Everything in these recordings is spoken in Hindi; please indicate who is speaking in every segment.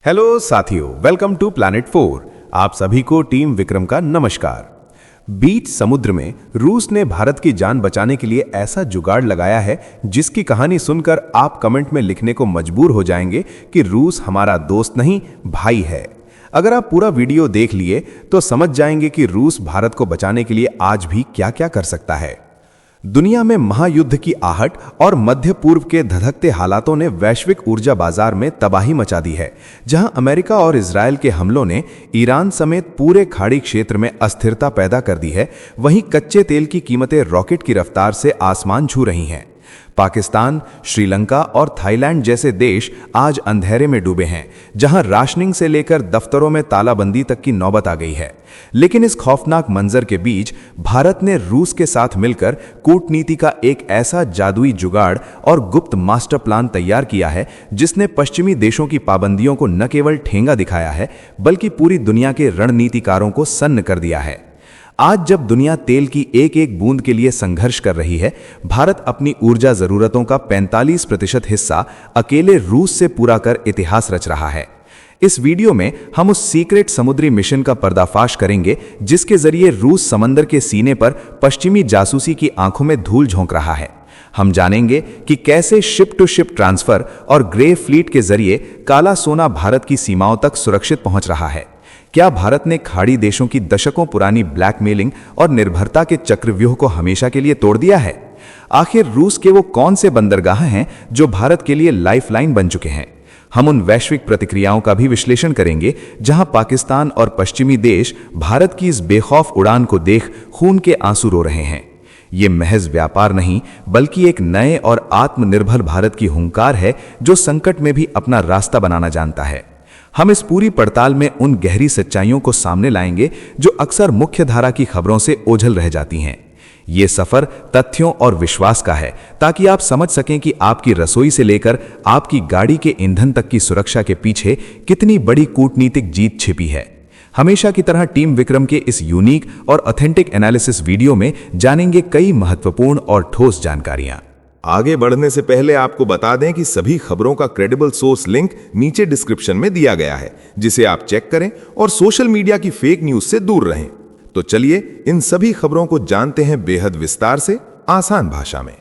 Speaker 1: हेलो साथियों, वेलकम टू प्लैनेट 4। आप सभी को टीम विक्रम का नमस्कार। बीच समुद्र में रूस ने भारत की जान बचाने के लिए ऐसा जुगाड़ लगाया है जिसकी कहानी सुनकर आप कमेंट में लिखने को मजबूर हो जाएंगे कि रूस हमारा दोस्त नहीं भाई है। अगर आप पूरा वीडियो देख लिए तो समझ जाएंगे कि रूस भारत को बचाने के लिए आज भी क्या क्या कर सकता है। दुनिया में महायुद्ध की आहट और मध्य पूर्व के धधकते हालातों ने वैश्विक ऊर्जा बाजार में तबाही मचा दी है। जहां अमेरिका और इजरायल के हमलों ने ईरान समेत पूरे खाड़ी क्षेत्र में अस्थिरता पैदा कर दी है, वहीं कच्चे तेल की कीमतें रॉकेट की रफ्तार से आसमान छू रही हैं। पाकिस्तान, श्रीलंका और थाईलैंड जैसे देश आज अंधेरे में डूबे हैं, जहां राशनिंग से लेकर दफ्तरों में तालाबंदी तक की नौबत आ गई है। लेकिन इस खौफनाक मंजर के बीच भारत ने रूस के साथ मिलकर कूटनीति का एक ऐसा जादुई जुगाड़ और गुप्त मास्टर प्लान तैयार किया है जिसने पश्चिमी देशों की पाबंदियों को न केवल ठेंगा दिखाया है बल्कि पूरी दुनिया के रणनीतिकारों को सन्न कर दिया है। आज जब दुनिया तेल की एक एक बूंद के लिए संघर्ष कर रही है, भारत अपनी ऊर्जा जरूरतों का 45% हिस्सा अकेले रूस से पूरा कर इतिहास रच रहा है। इस वीडियो में हम उस सीक्रेट समुद्री मिशन का पर्दाफाश करेंगे जिसके जरिए रूस समंदर के सीने पर पश्चिमी जासूसी की आंखों में धूल झोंक रहा है। हम जानेंगे कि कैसे शिप टू शिप ट्रांसफर और ग्रे फ्लीट के जरिए काला सोना भारत की सीमाओं तक सुरक्षित पहुंच रहा है। क्या भारत ने खाड़ी देशों की दशकों पुरानी ब्लैकमेलिंग और निर्भरता के चक्रव्यूह को हमेशा के लिए तोड़ दिया है? आखिर रूस के वो कौन से बंदरगाह हैं जो भारत के लिए लाइफलाइन बन चुके हैं? हम उन वैश्विक प्रतिक्रियाओं का भी विश्लेषण करेंगे जहां पाकिस्तान और पश्चिमी देश भारत की इस बेखौफ उड़ान को देख खून के आंसू रो रहे हैं। ये महज व्यापार नहीं बल्कि एक नए और आत्मनिर्भर भारत की हुंकार है जो संकट में भी अपना रास्ता बनाना जानता है। हम इस पूरी पड़ताल में उन गहरी सच्चाइयों को सामने लाएंगे जो अक्सर मुख्य धारा की खबरों से ओझल रह जाती हैं। ये सफर तथ्यों और विश्वास का है ताकि आप समझ सकें कि आपकी रसोई से लेकर आपकी गाड़ी के ईंधन तक की सुरक्षा के पीछे कितनी बड़ी कूटनीतिक जीत छिपी है। हमेशा की तरह टीम विक्रम के इस यूनिक और ऑथेंटिक एनालिसिस वीडियो में जानेंगे कई महत्वपूर्ण और ठोस जानकारियां।
Speaker 2: आगे बढ़ने से पहले आपको बता दें कि सभी खबरों का क्रेडिबल सोर्स लिंक नीचे डिस्क्रिप्शन में दिया गया है, जिसे आप चेक करें और सोशल मीडिया की फेक न्यूज से दूर रहें। तो चलिए इन सभी खबरों को जानते हैं बेहद विस्तार से, आसान भाषा में।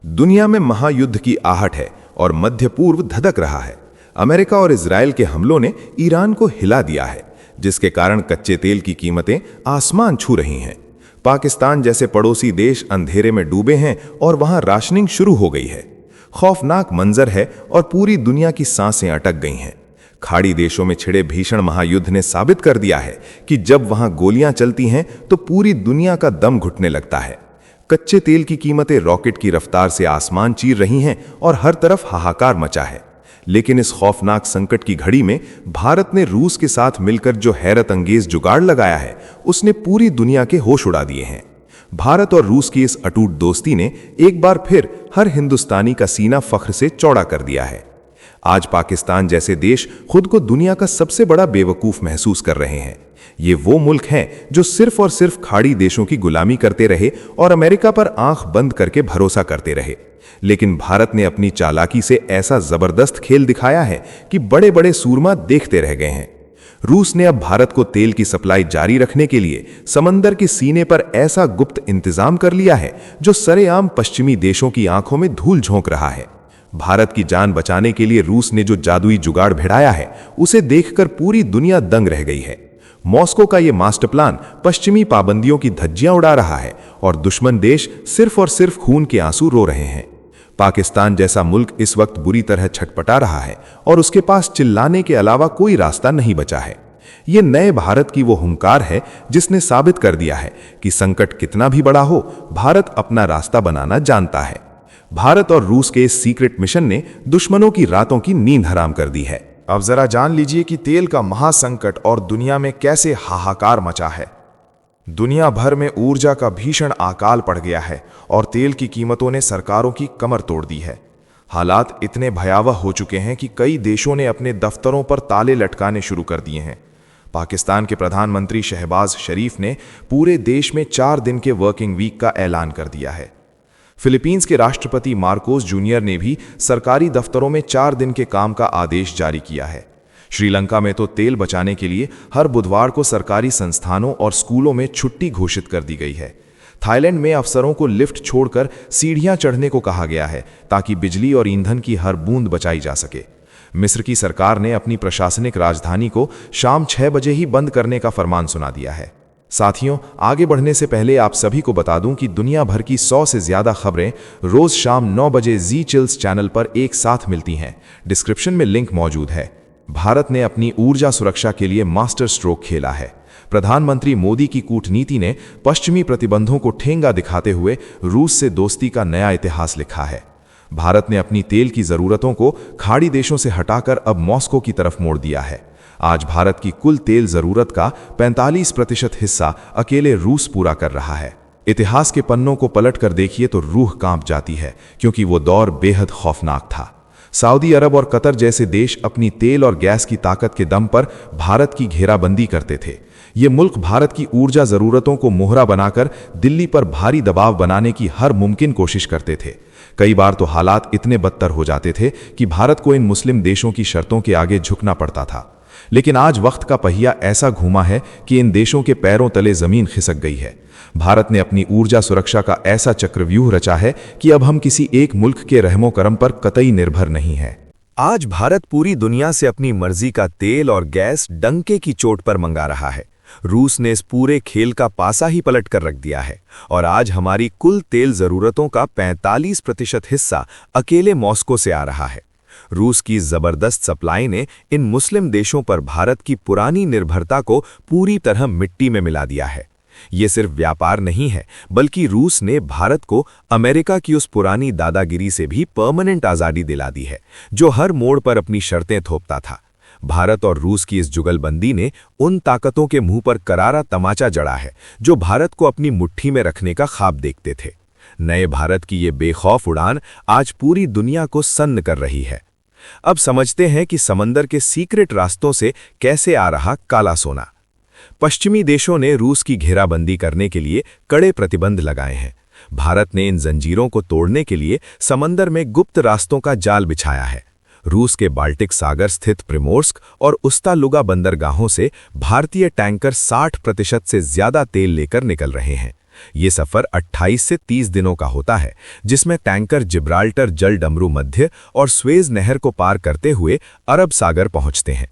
Speaker 2: दुनिया में महायुद्ध की आहट है और मध्य पूर्व धधक रहा है। अमेरिका और इजरायल के हमलों ने ईरान को हिला दिया है, जिसके कारण कच्चे तेल की कीमतें आसमान छू रही हैं। पाकिस्तान जैसे पड़ोसी देश अंधेरे में डूबे हैं और वहां राशनिंग शुरू हो गई है। खौफनाक मंजर है और पूरी दुनिया की सांसें अटक गई हैं। खाड़ी देशों में छिड़े भीषण महायुद्ध ने साबित कर दिया है कि जब वहां गोलियां चलती हैं तो पूरी दुनिया का दम घुटने लगता है। कच्चे तेल की कीमतें रॉकेट की रफ्तार से आसमान चीर रही हैं और हर तरफ हाहाकार मचा है। लेकिन इस खौफनाक संकट की घड़ी में भारत ने रूस के साथ मिलकर जो हैरत अंगेज जुगाड़ लगाया है, उसने पूरी दुनिया के होश उड़ा दिए हैं। भारत और रूस की इस अटूट दोस्ती ने एक बार फिर हर हिंदुस्तानी का सीना फख्र से चौड़ा कर दिया है। आज पाकिस्तान जैसे देश खुद को दुनिया का सबसे बड़ा बेवकूफ महसूस कर रहे हैं। ये वो मुल्क हैं जो सिर्फ और सिर्फ खाड़ी देशों की गुलामी करते रहे और अमेरिका पर आंख बंद करके भरोसा करते रहे। लेकिन भारत ने अपनी चालाकी से ऐसा जबरदस्त खेल दिखाया है कि बड़े बड़े सूरमा देखते रह गए हैं। रूस ने अब भारत को तेल की सप्लाई जारी रखने के लिए समंदर के सीने पर ऐसा गुप्त इंतजाम कर लिया है जो सरेआम पश्चिमी देशों की आंखों में धूल झोंक रहा है। भारत की जान बचाने के लिए रूस ने जो जादुई जुगाड़ भिड़ाया है, उसे देखकर पूरी दुनिया दंग रह गई है। मॉस्को का यह मास्टर प्लान पश्चिमी पाबंदियों की धज्जियां उड़ा रहा है और दुश्मन देश सिर्फ और सिर्फ खून के आंसू रो रहे हैं। पाकिस्तान जैसा मुल्क इस वक्त बुरी तरह छटपटा रहा है और उसके पास चिल्लाने के अलावा कोई रास्ता नहीं बचा है। यह नए भारत की वो हुंकार है जिसने साबित कर दिया है कि संकट कितना भी बड़ा हो, भारत अपना रास्ता बनाना जानता है। भारत और रूस के इस सीक्रेट मिशन ने दुश्मनों की रातों की नींद हराम कर दी है।
Speaker 3: अब जरा जान लीजिए कि तेल का महासंकट और दुनिया में कैसे हाहाकार मचा है। दुनिया भर में ऊर्जा का भीषण अकाल पड़ गया है और तेल की कीमतों ने सरकारों की कमर तोड़ दी है। हालात इतने भयावह हो चुके हैं कि कई देशों ने अपने दफ्तरों पर ताले लटकाने शुरू कर दिए हैं। पाकिस्तान के प्रधानमंत्री शहबाज शरीफ ने पूरे देश में 4 दिन के वर्किंग वीक का ऐलान कर दिया है। फिलीपींस के राष्ट्रपति मार्कोस जूनियर ने भी सरकारी दफ्तरों में 4 दिन के काम का आदेश जारी किया है। श्रीलंका में तो तेल बचाने के लिए हर बुधवार को सरकारी संस्थानों और स्कूलों में छुट्टी घोषित कर दी गई है। थाईलैंड में अफसरों को लिफ्ट छोड़कर सीढ़ियां चढ़ने को कहा गया है ताकि बिजली और ईंधन की हर बूंद बचाई जा सके। मिस्र की सरकार ने अपनी प्रशासनिक राजधानी को शाम 6 बजे ही बंद करने का फरमान सुना दिया है। साथियों, आगे बढ़ने से पहले आप सभी को बता दूं कि दुनिया भर की 100 से ज्यादा खबरें रोज शाम 9 बजे जी चिल्स चैनल पर एक साथ मिलती हैं। डिस्क्रिप्शन में लिंक मौजूद है। भारत ने अपनी ऊर्जा सुरक्षा के लिए मास्टर स्ट्रोक खेला है। प्रधानमंत्री मोदी की कूटनीति ने पश्चिमी प्रतिबंधों को ठेंगा दिखाते हुए रूस से दोस्ती का नया इतिहास लिखा है। भारत ने अपनी तेल की जरूरतों को खाड़ी देशों से हटाकर अब मॉस्को की तरफ मोड़ दिया है। आज भारत की कुल तेल जरूरत का 45% हिस्सा अकेले रूस पूरा कर रहा है। इतिहास के पन्नों को पलट कर देखिए तो रूह कांप जाती है, क्योंकि वो दौर बेहद खौफनाक था। सऊदी अरब और कतर जैसे देश अपनी तेल और गैस की ताकत के दम पर भारत की घेराबंदी करते थे। ये मुल्क भारत की ऊर्जा जरूरतों को मोहरा बनाकर दिल्ली पर भारी दबाव बनाने की हर मुमकिन कोशिश करते थे। कई बार तो हालात इतने बदतर हो जाते थे कि भारत को इन मुस्लिम देशों की शर्तों के आगे झुकना पड़ता था। लेकिन आज वक्त का पहिया ऐसा घूमा है कि इन देशों के पैरों तले जमीन खिसक गई है। भारत ने अपनी ऊर्जा सुरक्षा का ऐसा चक्रव्यूह रचा है कि अब हम किसी एक मुल्क के रहमो करम पर कतई निर्भर नहीं है।
Speaker 1: आज भारत पूरी दुनिया से अपनी मर्जी का तेल और गैस डंके की चोट पर मंगा रहा है। रूस ने इस पूरे खेल का पासा ही पलट कर रख दिया है और आज हमारी कुल तेल जरूरतों का 45% हिस्सा अकेले मॉस्को से आ रहा है। रूस की जबरदस्त सप्लाई ने इन मुस्लिम देशों पर भारत की पुरानी निर्भरता को पूरी तरह मिट्टी में मिला दिया है। ये सिर्फ व्यापार नहीं है, बल्कि रूस ने भारत को अमेरिका की उस पुरानी दादागिरी से भी परमानेंट आज़ादी दिला दी है, जो हर मोड़ पर अपनी शर्तें थोपता था। भारत और रूस की इस जुगलबंदी ने उन ताकतों के मुंह पर करारा तमाचा जड़ा है, जो भारत को अपनी मुट्ठी में रखने का ख्वाब देखते थे। नए भारत की ये बेखौफ उड़ान आज पूरी दुनिया को सन्न कर रही है। अब समझते हैं कि समंदर के सीक्रेट रास्तों से कैसे आ रहा काला सोना। पश्चिमी देशों ने रूस की घेराबंदी करने के लिए कड़े प्रतिबंध लगाए हैं। भारत ने इन जंजीरों को तोड़ने के लिए समंदर में गुप्त रास्तों का जाल बिछाया है। रूस के बाल्टिक सागर स्थित प्रिमोर्स्क और उस्तालुगा बंदरगाहों से भारतीय टैंकर 60% से ज्यादा तेल लेकर निकल रहे हैं। ये सफर 28 से 30 दिनों का होता है, जिसमें टैंकर जिब्राल्टर जल डमरू मध्य और स्वेज नहर को पार करते हुए अरब सागर पहुंचते हैं।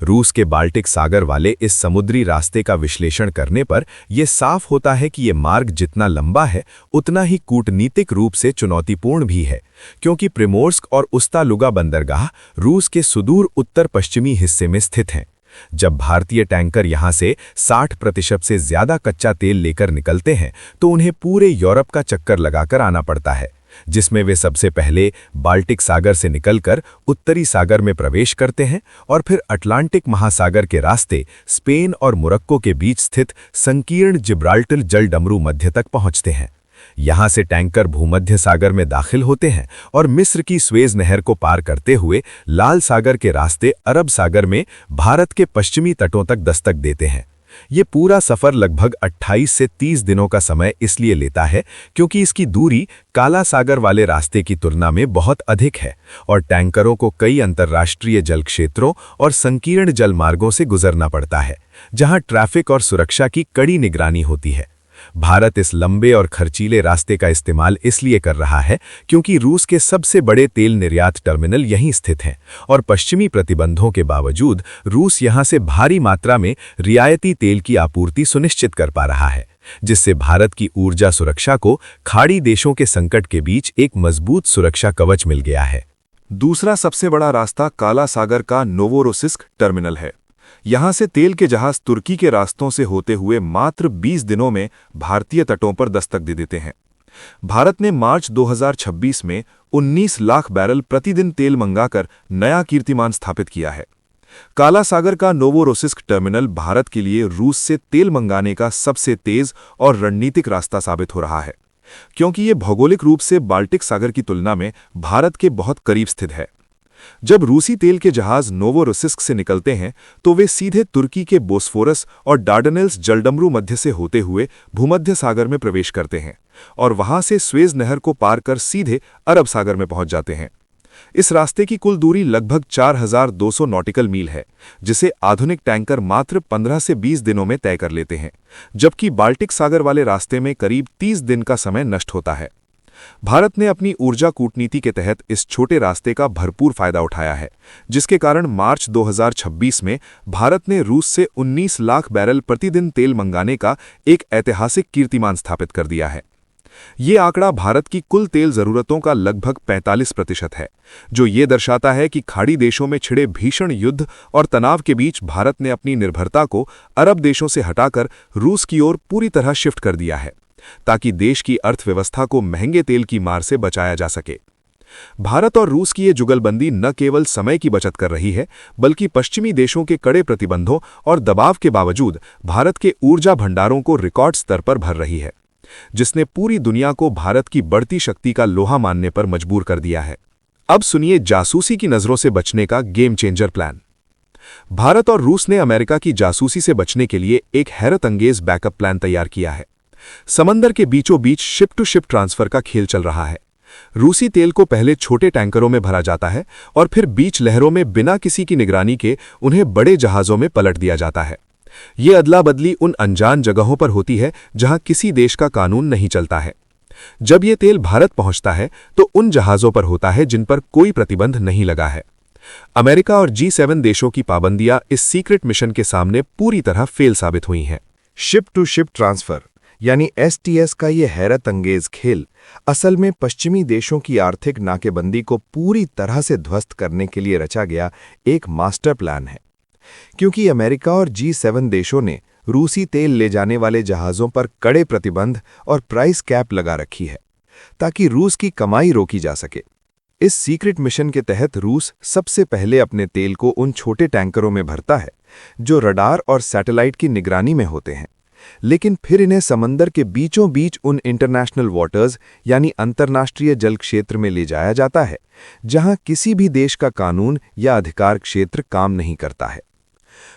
Speaker 1: रूस के बाल्टिक सागर वाले इस समुद्री रास्ते का विश्लेषण करने पर यह साफ होता है कि ये मार्ग जितना लंबा है, उतना ही कूटनीतिक रूप से चुनौतीपूर्ण भी है, क्योंकि प्रिमोर्स्क और उस्तालुगा बंदरगाह रूस के सुदूर उत्तर पश्चिमी हिस्से में स्थित हैं। जब भारतीय टैंकर यहां से 60% से ज्यादा कच्चा तेल लेकर निकलते हैं, तो उन्हें पूरे यूरोप का चक्कर लगाकर आना पड़ता है, जिसमें वे सबसे पहले बाल्टिक सागर से निकलकर उत्तरी सागर में प्रवेश करते हैं और फिर अटलांटिक महासागर के रास्ते स्पेन और मोरक्को के बीच स्थित संकीर्ण जिब्राल्टर जल डमरू मध्य तक पहुंचते हैं। यहां से टैंकर भूमध्य सागर में दाखिल होते हैं और मिस्र की स्वेज नहर को पार करते हुए लाल सागर के रास्ते अरब सागर में भारत के पश्चिमी तटों तक दस्तक देते हैं। ये पूरा सफर लगभग 28 से 30 दिनों का समय इसलिए लेता है क्योंकि इसकी दूरी काला सागर वाले रास्ते की तुलना में बहुत अधिक है और टैंकरों को कई अंतर्राष्ट्रीय जल क्षेत्रों और संकीर्ण जल मार्गों से गुजरना पड़ता है, जहां ट्रैफिक और सुरक्षा की कड़ी निगरानी होती है। भारत इस लंबे और खर्चीले रास्ते का इस्तेमाल इसलिए कर रहा है क्योंकि रूस के सबसे बड़े तेल निर्यात टर्मिनल यहीं स्थित हैं और पश्चिमी प्रतिबंधों के बावजूद रूस यहां से भारी मात्रा में रियायती तेल की आपूर्ति सुनिश्चित कर पा रहा है, जिससे भारत की ऊर्जा सुरक्षा को खाड़ी देशों के संकट के बीच एक मजबूत सुरक्षा कवच मिल गया है।
Speaker 4: दूसरा सबसे बड़ा रास्ता काला सागर का नोवोरोसिस्क टर्मिनल है। यहां से तेल के जहाज तुर्की के रास्तों से होते हुए मात्र 20 दिनों में भारतीय तटों पर दस्तक दे देते हैं। भारत ने मार्च 2026 में 19 लाख बैरल प्रतिदिन तेल मंगाकर नया कीर्तिमान स्थापित किया है। काला सागर का नोवोरोसिस्क टर्मिनल भारत के लिए रूस से तेल मंगाने का सबसे तेज और रणनीतिक रास्ता साबित हो रहा है, क्योंकि ये भौगोलिक रूप से बाल्टिक सागर की तुलना में भारत के बहुत करीब स्थित है। जब रूसी तेल के जहाज नोवोरोसिस्क से निकलते हैं तो वे सीधे तुर्की के बोस्फोरस और डार्डनेल्स जलडमरू मध्य से होते हुए भूमध्य सागर में प्रवेश करते हैं और वहां से स्वेज नहर को पार कर सीधे अरब सागर में पहुंच जाते हैं। इस रास्ते की कुल दूरी लगभग 4200 नॉटिकल मील है, जिसे आधुनिक टैंकर मात्र 15 से 20 दिनों में तय कर लेते हैं, जबकि बाल्टिक सागर वाले रास्ते में करीब 30 दिन का समय नष्ट होता है। भारत ने अपनी ऊर्जा कूटनीति के तहत इस छोटे रास्ते का भरपूर फायदा उठाया है, जिसके कारण मार्च 2026 में भारत ने रूस से 19 लाख बैरल प्रतिदिन तेल मंगाने का एक ऐतिहासिक कीर्तिमान स्थापित कर दिया है। ये आंकड़ा भारत की कुल तेल जरूरतों का लगभग 45% है, जो ये दर्शाता है कि खाड़ी देशों में छिड़े भीषण युद्ध और तनाव के बीच भारत ने अपनी निर्भरता को अरब देशों से हटाकर रूस की ओर पूरी तरह शिफ्ट कर दिया है, ताकि देश की अर्थव्यवस्था को महंगे तेल की मार से बचाया जा सके। भारत और रूस की ये जुगलबंदी न केवल समय की बचत कर रही है, बल्कि पश्चिमी देशों के कड़े प्रतिबंधों और दबाव के बावजूद भारत के ऊर्जा भंडारों को रिकॉर्ड स्तर पर भर रही है, जिसने पूरी दुनिया को भारत की बढ़ती शक्ति का लोहा मानने पर मजबूर कर दिया है। अब सुनिए जासूसी की नजरों से बचने का गेम चेंजर प्लान। भारत और रूस ने अमेरिका की जासूसी से बचने के लिए एक हैरत अंगेज बैकअप प्लान तैयार किया है। समंदर के बीचों बीच शिप टू शिप ट्रांसफर का खेल चल रहा है। रूसी तेल को पहले छोटे टैंकरों में भरा जाता है और फिर बीच लहरों में बिना किसी की निगरानी के उन्हें बड़े जहाजों में पलट दिया जाता है। ये अदला बदली उन अनजान जगहों पर होती है जहां किसी देश का कानून नहीं चलता है। जब ये तेल भारत पहुंचता है तो उन जहाजों पर होता है जिन पर कोई प्रतिबंध नहीं लगा है। अमेरिका और G7 देशों की पाबंदियां इस सीक्रेट मिशन के सामने पूरी तरह फेल साबित हुई हैं।
Speaker 3: शिप टू शिप ट्रांसफर यानी STS का ये हैरत अंगेज खेल असल में पश्चिमी देशों की आर्थिक नाकेबंदी को पूरी तरह से ध्वस्त करने के लिए रचा गया एक मास्टर प्लान है, क्योंकि अमेरिका और G7 देशों ने रूसी तेल ले जाने वाले जहाज़ों पर कड़े प्रतिबंध और प्राइस कैप लगा रखी है, ताकि रूस की कमाई रोकी जा सके। इस सीक्रेट मिशन के तहत रूस सबसे पहले अपने तेल को उन छोटे टैंकरों में भरता है जो रडार और सैटेलाइट की निगरानी में होते हैं, लेकिन फिर इन्हें समंदर के बीचों बीच उन इंटरनेशनल वाटर्स यानी अंतर्राष्ट्रीय जल क्षेत्र में ले जाया जाता है, जहां किसी भी देश का कानून या अधिकार क्षेत्र काम नहीं करता है।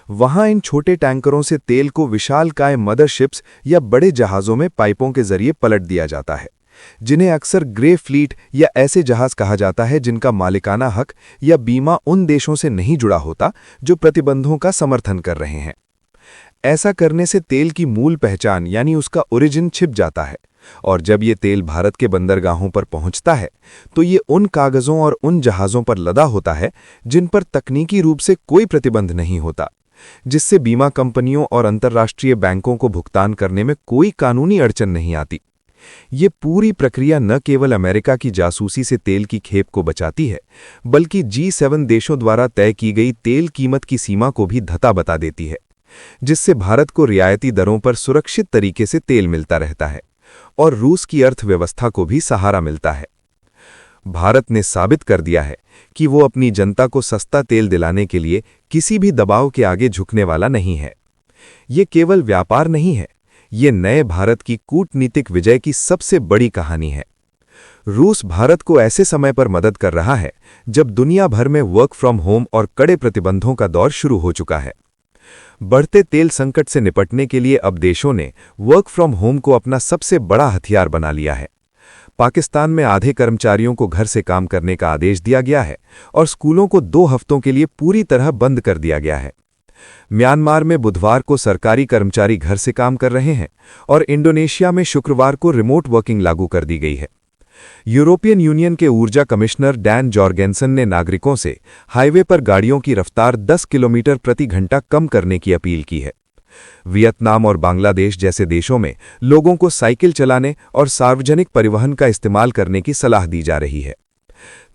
Speaker 3: वहां इन छोटे टैंकरों से तेल को विशालकाय मदरशिप्स या बड़े जहाज़ों में पाइपों के जरिए पलट दिया जाता है, जिन्हें अक्सर ग्रे फ्लीट या ऐसे जहाज कहा जाता है जिनका मालिकाना हक या बीमा उन देशों से नहीं जुड़ा होता जो प्रतिबंधों का समर्थन कर रहे हैं। ऐसा करने से तेल की मूल पहचान यानी उसका ओरिजिन छिप जाता है, और जब ये तेल भारत के बंदरगाहों पर पहुंचता है तो ये उन कागजों और उन जहाज़ों पर लदा होता है जिन पर तकनीकी रूप से कोई प्रतिबंध नहीं होता, जिससे बीमा कंपनियों और अंतर्राष्ट्रीय बैंकों को भुगतान करने में कोई कानूनी अड़चन नहीं आती। ये पूरी प्रक्रिया न केवल अमेरिका की जासूसी से तेल की खेप को बचाती है, बल्कि G7 देशों द्वारा तय की गई तेल कीमत की सीमा को भी धता बता देती है, जिससे भारत को रियायती दरों पर सुरक्षित तरीके से तेल मिलता रहता है और रूस की अर्थव्यवस्था को भी सहारा मिलता है। भारत ने साबित कर दिया है कि वो अपनी जनता को सस्ता तेल दिलाने के लिए किसी भी दबाव के आगे झुकने वाला नहीं है। ये केवल व्यापार नहीं है, ये नए भारत की कूटनीतिक विजय की सबसे बड़ी कहानी है। रूस भारत को ऐसे समय पर मदद कर रहा है जब दुनिया भर में वर्क फ्रॉम होम और कड़े प्रतिबंधों का दौर शुरू हो चुका है। बढ़ते तेल संकट से निपटने के लिए अब देशों ने वर्क फ्रॉम होम को अपना सबसे बड़ा हथियार बना लिया है। पाकिस्तान में आधे कर्मचारियों को घर से काम करने का आदेश दिया गया है और स्कूलों को 2 हफ्तों के लिए पूरी तरह बंद कर दिया गया है। म्यांमार में बुधवार को सरकारी कर्मचारी घर से काम कर रहे हैं और इंडोनेशिया में शुक्रवार को रिमोट वर्किंग लागू कर दी गई है। यूरोपियन यूनियन के ऊर्जा कमिश्नर डैन जॉर्गेंसन ने नागरिकों से हाईवे पर गाड़ियों की रफ्तार 10 किलोमीटर प्रति घंटा कम करने की अपील की है। वियतनाम और बांग्लादेश जैसे देशों में लोगों को साइकिल चलाने और सार्वजनिक परिवहन का इस्तेमाल करने की सलाह दी जा रही है।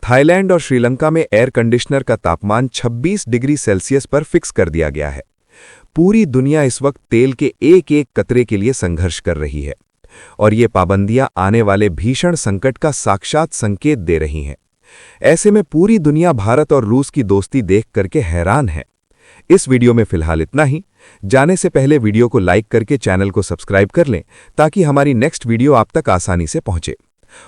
Speaker 3: थाईलैंड और श्रीलंका में एयर कंडीशनर का तापमान 26 डिग्री सेल्सियस पर फिक्स कर दिया गया है। पूरी दुनिया इस वक्त तेल के एक एक कतरे के लिए संघर्ष कर रही है और ये पाबंदियां आने वाले भीषण संकट का साक्षात संकेत दे रही हैं। ऐसे में पूरी दुनिया भारत और रूस की दोस्ती देख करके हैरान है। इस वीडियो में फिलहाल इतना ही। जाने से पहले वीडियो को लाइक करके चैनल को सब्सक्राइब कर लें ताकि हमारी नेक्स्ट वीडियो आप तक आसानी से पहुंचे,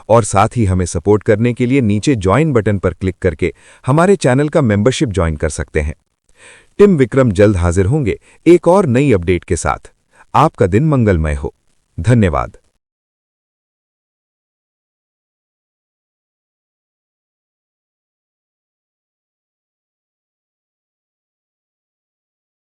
Speaker 3: और साथ ही हमें सपोर्ट करने के लिए नीचे ज्वाइन बटन पर क्लिक करके हमारे चैनल का मेंबरशिप ज्वाइन कर सकते हैं। टीम विक्रम जल्द हाजिर होंगे एक और नई अपडेट के साथ। आपका दिन मंगलमय हो। धन्यवाद।